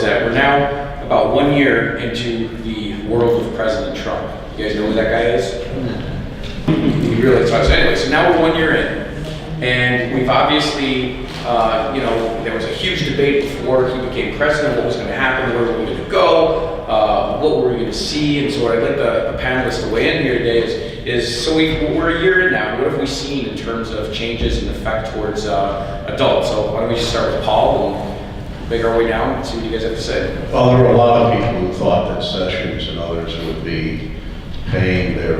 is that we're now about 1 year into the world of President Trump. You guys know who that guy is? You really thought so. Anyway, so now we're 1 year in, and we've obviously, there was a huge debate before he became president. What was going to happen? Where were we going to go? What were we going to see? And so I'd like the panelists to weigh in here today. We're a year in now. What have we seen in terms of changes and effect towards adults? So why don't we just start with Paul and make our way down and see what you guys have to say. Well, there were a lot of people who thought that Sessions and others would be paying their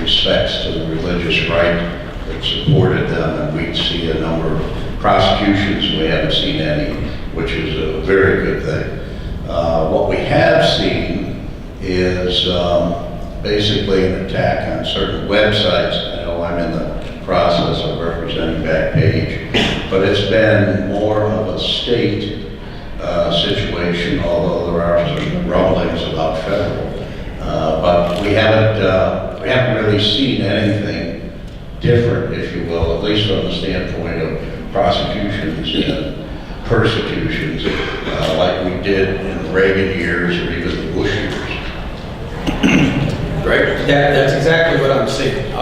respects to the religious right that supported them, and we'd see a number of prosecutions. We haven't seen any, which is a very good thing. What we have seen is basically an attack on certain websites. I know I'm in the process of representing Backpage, but it's been more of a state situation, although there are some rumblings about federal. But we haven't really seen anything different, if you will, at least from the standpoint of prosecutions and persecutions, like we did in the Reagan years or even the Bush years. Right? That's exactly what I'm saying.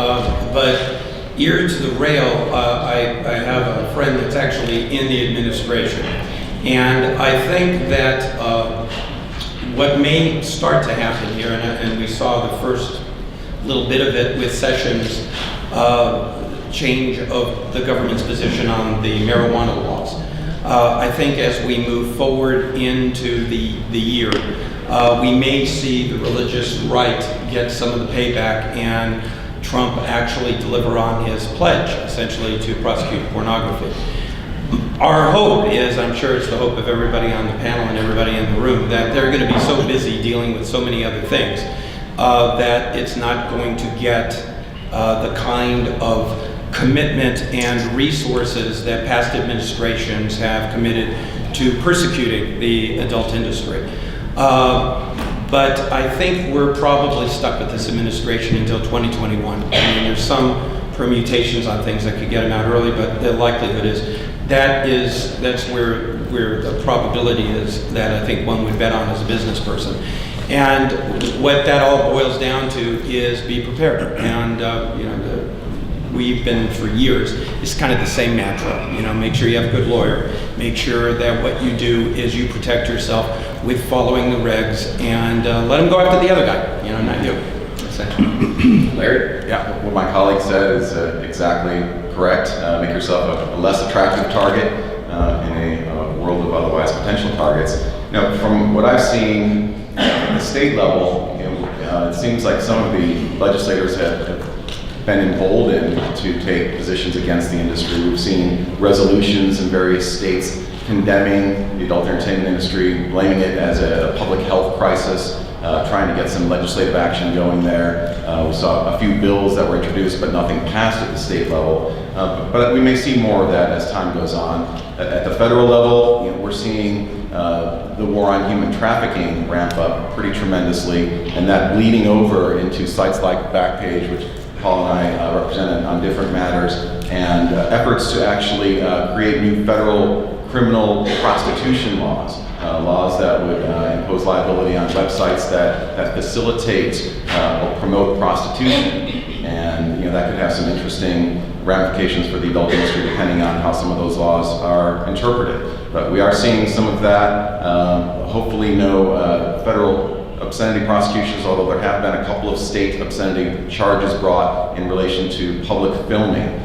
But ear to the rail, I have a friend that's actually in the administration. And I think that what may start to happen here, and we saw the first little bit of it with Sessions' change of the government's position on the marijuana laws. I think as we move forward into the year, we may see the religious right get some of the payback and Trump actually deliver on his pledge, essentially, to prosecute pornography. Our hope is, I'm sure it's the hope of everybody on the panel and everybody in the room, that they're going to be so busy dealing with so many other things that it's not going to get the kind of commitment and resources that past administrations have committed to persecuting the adult industry. But I think we're probably stuck with this administration until 2021. I mean, there's some permutations on things that could get them out early, but the likelihood is that's where the probability is that I think one would bet on as a business person. And what that all boils down to is be prepared. And we've been for years, it's kind of the same mantra. Make sure you have a good lawyer. Make sure that what you do is you protect yourself with following the regs, and let them go after the other guy, not you. Larry? Yeah, what my colleague said is exactly correct. Make yourself a less attractive target in a world of otherwise potential targets. From what I've seen at the state level, it seems like some of the legislators have been emboldened to take positions against the industry. We've seen resolutions in various states condemning the adult entertainment industry, blaming it as a public health crisis, trying to get some legislative action going there. We saw a few bills that were introduced, but nothing passed at the state level. But we may see more of that as time goes on. At the federal level, we're seeing the war on human trafficking ramp up pretty tremendously, and that bleeding over into sites like Backpage, which Paul and I represented on different matters, and efforts to actually create new federal criminal prostitution laws, laws that would impose liability on websites that facilitate or promote prostitution. And that could have some interesting ramifications for the adult industry depending on how some of those laws are interpreted. But we are seeing some of that. Hopefully no federal obscenity prosecutions, although there have been a couple of state obscenity charges brought in relation to public filming,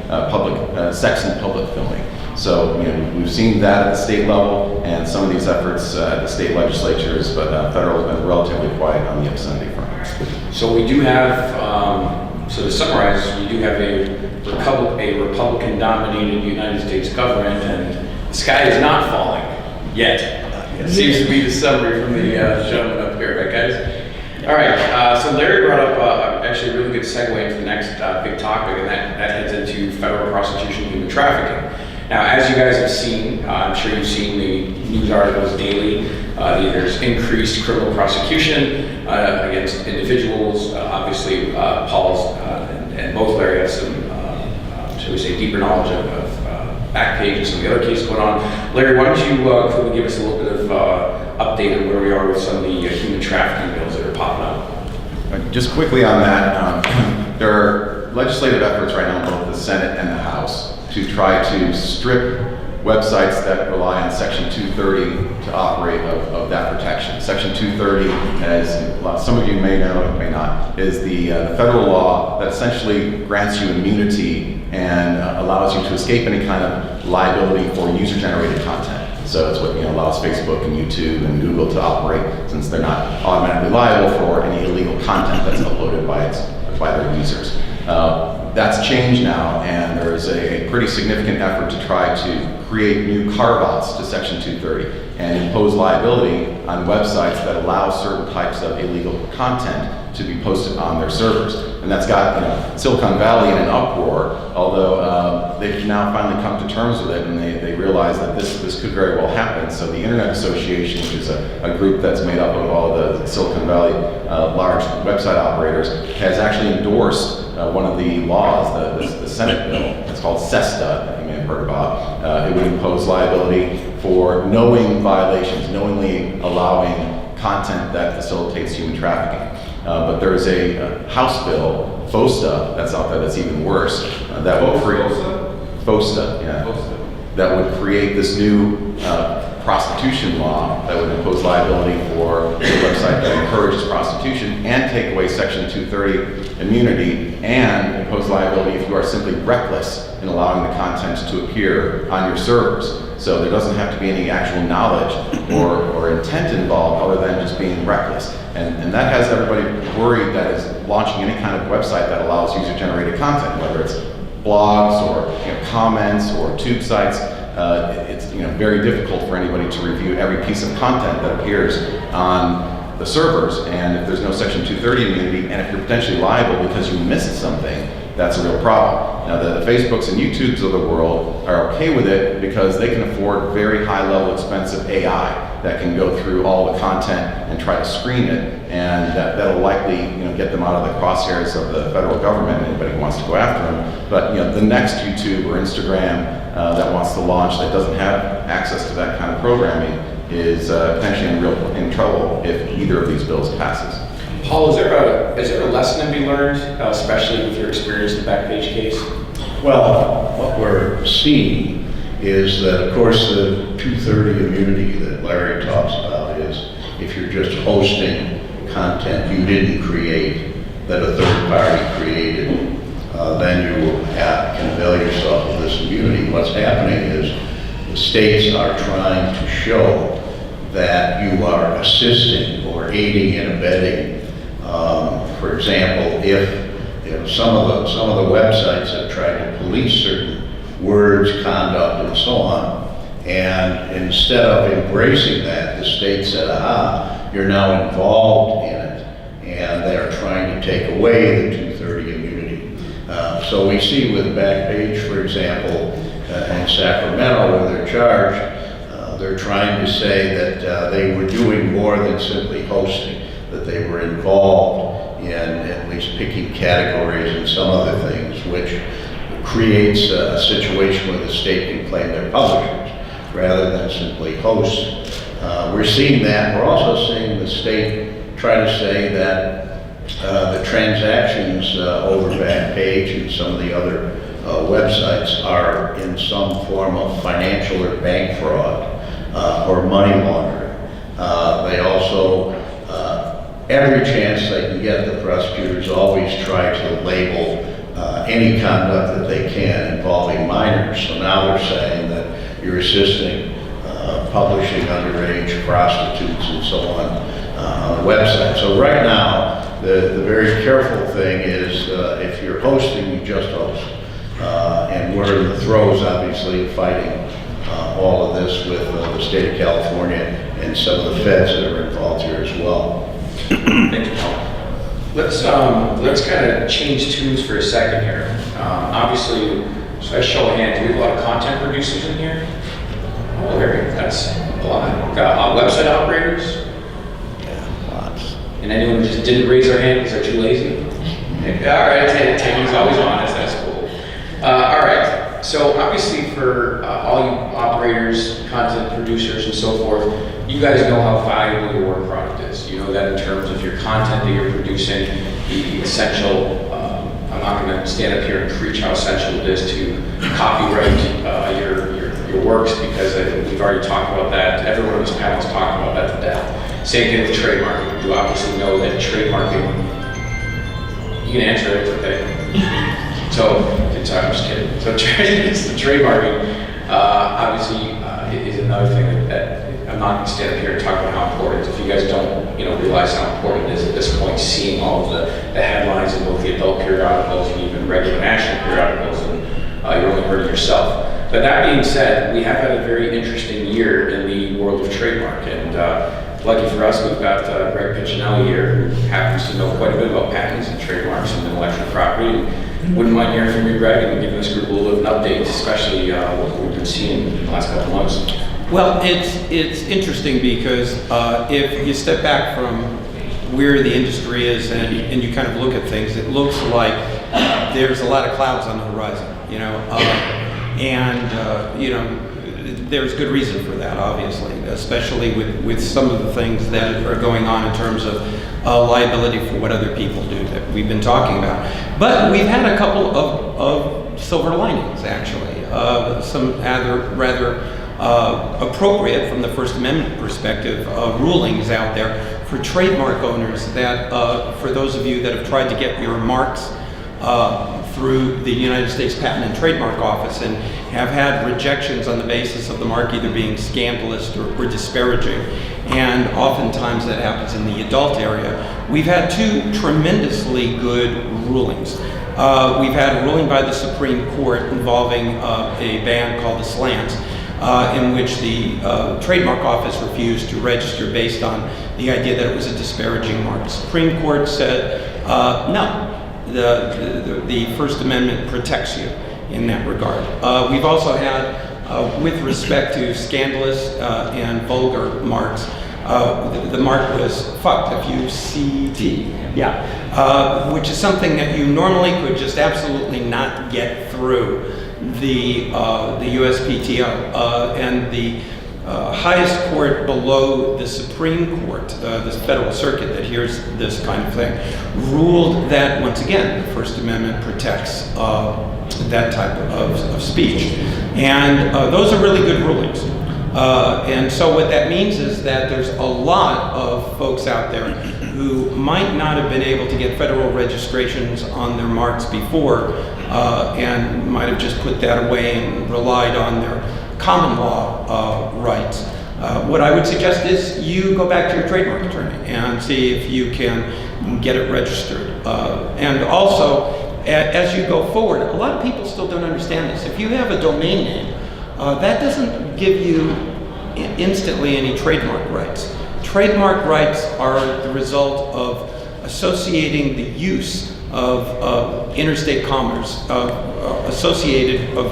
sex and public filming. So we've seen that at the state level, and some of these efforts at the state legislatures, but federal has been relatively quiet on the obscenity front. So we do have, so to summarize, we do have a Republican-dominated United States government, and the sky is not falling yet. It seems to be the summary from the gentleman up here, right, guys? All right, so Larry brought up actually a really good segue into the next big topic, and that heads into federal prosecution of human trafficking. Now, as you guys have seen, I'm sure you've seen the news articles daily, there's increased criminal prosecution against individuals. Obviously, Paul's and both Larry have some, shall we say, deeper knowledge of Backpage and some of the other cases going on. Larry, why don't you quickly give us a little bit of update on where we are with some of the human trafficking bills that are popping up. Just quickly on that, there are legislative efforts right now in both the Senate and the House to try to strip websites that rely on Section 230 to operate of that protection. Section 230, as some of you may know, may not, is the federal law that essentially grants you immunity and allows you to escape any kind of liability for user-generated content. So it's what allows Facebook and YouTube and Google to operate, since they're not automatically liable for any illegal content that's uploaded by their users. That's changed now, and there is a pretty significant effort to try to create new carve-outs to Section 230 and impose liability on websites that allow certain types of illegal content to be posted on their servers. And that's got Silicon Valley in an uproar, although they've now finally come to terms with it, and they realize that this could very well happen. So the Internet Association, which is a group that's made up of all the Silicon Valley large website operators, has actually endorsed one of the laws, the Senate bill. It's called SESTA, that you may have heard about. It would impose liability for knowing violations, knowingly allowing content that facilitates human trafficking. But there is a House bill, FOSTA, that's out there that's even worse. That would create FOSTA, yeah. FOSTA. That would create this new prostitution law that would impose liability for a website that encourages prostitution and take away Section 230 immunity and impose liability if you are simply reckless in allowing the content to appear on your servers. So there doesn't have to be any actual knowledge or intent involved other than just being reckless. And that has everybody worried that is launching any kind of website that allows user-generated content, whether it's blogs or comments or tube sites. It's very difficult for anybody to review every piece of content that appears on the servers, and if there's no Section 230 immunity, and if you're potentially liable because you missed something, that's a real problem. Now, the Facebooks and YouTubes of the world are okay with it because they can afford very high-level, expensive AI that can go through all the content and try to screen it, and that'll likely get them out of the crosshairs of the federal government, anybody who wants to go after them. But the next YouTube or Instagram that wants to launch that doesn't have access to that kind of programming is potentially in trouble if either of these bills passes. Paul, is there a lesson to be learned, especially with your experience in the Backpage case? Well, what we're seeing is that, of course, the 230 immunity that Larry talks about is if you're just hosting content you didn't create, that a third party created, then you can avail yourself of this immunity. What's happening is the states are trying to show that you are assisting or aiding and abetting. For example, if some of the websites have tried to police certain words, conduct, and so on, and instead of embracing that, the state said, aha, you're now involved in it, and they're trying to take away the 230 immunity. So we see with Backpage, for example, in Sacramento, where they're charged, they're trying to say that they were doing more than simply hosting, that they were involved in at least picking categories and some other things, which creates a situation where the state can claim they're publishers rather than simply hosts. We're seeing that. We're also seeing the state try to say that the transactions over Backpage and some of the other websites are in some form of financial or bank fraud or money laundering. They also, every chance they can get, the prosecutors always try to label any conduct that they can involving minors. So now they're saying that you're assisting publishing underage prostitutes and so on the website. So right now, the very careful thing is if you're hosting, you just host. And we're in the throes, obviously, of fighting all of this with the state of California and some of the feds that are involved here as well. Thank you, Paul. Let's kind of change tunes for a second here. Obviously, so I show of hands, do we have a lot of content producers in here? Oh, that's a lot. Got website operators? Yeah, lots. And anyone who just didn't raise their hand because they're too lazy? All right, Tammy's always honest, that's cool. All right, So obviously for all you operators, content producers and so forth, you guys know how valuable your work product is. You know that in terms of your content that you're producing, the essential, I'm not going to stand up here and preach how essential it is to copyright your works, because we've already talked about that. Everyone on this panel has talked about that to death. Same thing with trademarking. You obviously know that trademarking, you can answer it, it's okay. So, I'm just kidding. So trademarking, obviously, is another thing that I'm not going to stand up here and talk about how important it is. If you guys don't, realize how important it is at this point, seeing all of the headlines in both the adult periodicals and even regular national periodicals, and you're only hurting yourself. But that being said, we have had a very interesting year in the world of trademark, and lucky for us, we've got Greg Piccionelli here, who happens to know quite a bit about patents and trademarks and intellectual property. Wouldn't mind hearing from you, Greg, and giving this group a little bit of an update, especially what we've been seeing in the last couple of months. Well, it's interesting because if you step back from where the industry is and you kind of look at things, it looks like there's a lot of clouds on the horizon, there's good reason for that, obviously, especially with some of the things that are going on in terms of liability for what other people do that we've been talking about. But we've had a couple of silver linings, actually, some rather appropriate from the First Amendment perspective rulings out there for trademark owners that, for those of you that have tried to get your marks through the United States Patent and Trademark Office and have had rejections on the basis of the mark either being scandalous or disparaging, and oftentimes that happens in the adult area. We've had two tremendously good rulings. We've had a ruling by the Supreme Court involving a band called the slants, in which the Trademark Office refused to register based on the idea that it was a disparaging mark. The Supreme Court said, no, the First Amendment protects you in that regard. We've also had, with respect to scandalous and vulgar marks, the mark was fucked, F-U-C-T, which is something that you normally could just absolutely not get through the USPTO, and the highest court below the Supreme Court, this federal circuit that hears this kind of thing, ruled that, once again, the First Amendment protects that type of speech. And those are really good rulings. And so what that means is that there's a lot of folks out there who might not have been able to get federal registrations on their marks before, and might have just put that away and relied on their common law rights. What I would suggest is you go back to your trademark attorney and see if you can get it registered. And also, as you go forward, a lot of people still don't understand this. If you have a domain name, that doesn't give you instantly any trademark rights. Trademark rights are the result of associating the use of interstate commerce,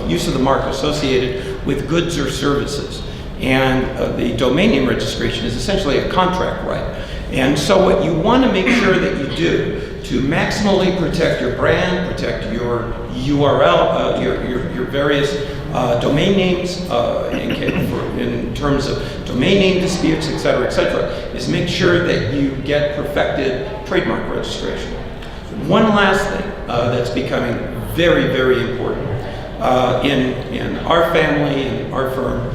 use of the mark associated with goods or services. And the domain name registration is essentially a contract right. And so what you want to make sure that you do to maximally protect your brand, protect your URL, your various domain names in terms of domain name disputes, et cetera, is make sure that you get perfected trademark registration. One last thing that's becoming very, very important. In our family and our firm,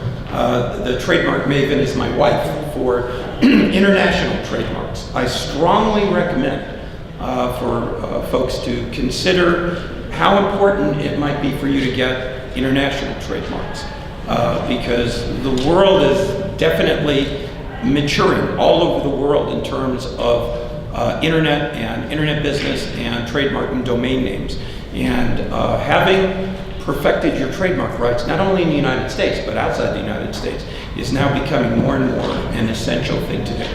the trademark maven is my wife for international trademarks. I strongly recommend for folks to consider how important it might be for you to get international trademarks, because the world is definitely maturing all over the world in terms of internet and internet business and trademark and domain names. And having perfected your trademark rights, not only in the United States, but outside the United States, is now becoming more and more an essential thing to do.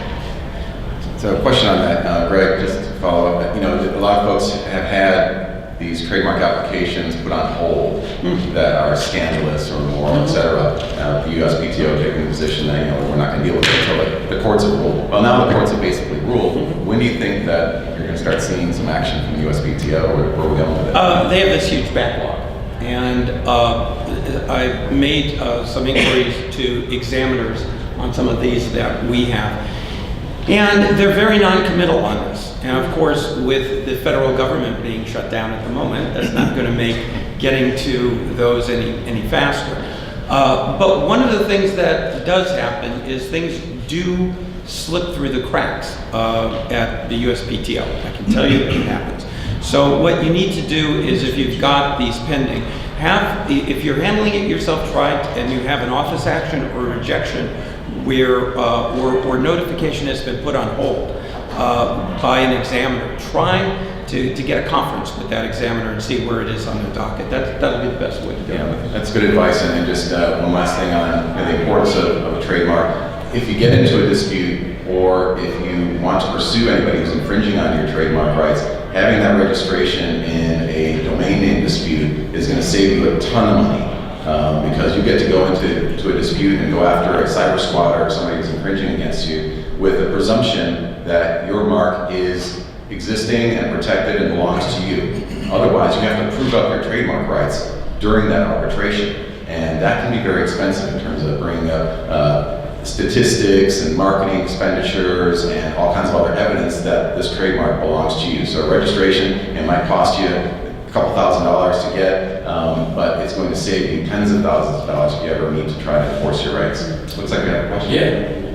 So a question on that, Greg, just to follow up, a lot of folks have had these trademark applications put on hold that are scandalous or immoral, et cetera. The USPTO taking the position that, we're not going to deal with it until the courts have ruled. Well, now the courts have basically ruled. When do you think that you're going to start seeing some action from the USPTO, or where are we going with it? They have this huge backlog. And I made some inquiries to examiners on some of these that we have. And they're very non-committal on this. And of course, with the federal government being shut down at the moment, that's not going to make getting to those any faster. But one of the things that does happen is things do slip through the cracks at the USPTO. I can tell you that it happens. So what you need to do is, if you've got these pending, if you're handling it yourself right and you have an office action or rejection where notification has been put on hold by an examiner, trying to get a conference with that examiner and see where it is on the docket. That'll be the best way to do it. That's good advice. And just one last thing on the importance of a trademark. If you get into a dispute, or if you want to pursue anybody who's infringing on your trademark rights, having that registration in a domain name dispute is going to save you a ton of money, because you get to go into a dispute and go after a cyber squatter or somebody who's infringing against you with a presumption that your mark is existing and protected and belongs to you. Otherwise, you have to prove up your trademark rights during that arbitration, and that can be very expensive in terms of bringing up statistics and marketing expenditures and all kinds of other evidence that this trademark belongs to you. So registration, it might cost you a couple $1,000s to get, but it's going to save you tens of thousands of dollars if you ever need to try to enforce your rights. Looks like we have a question. Yeah.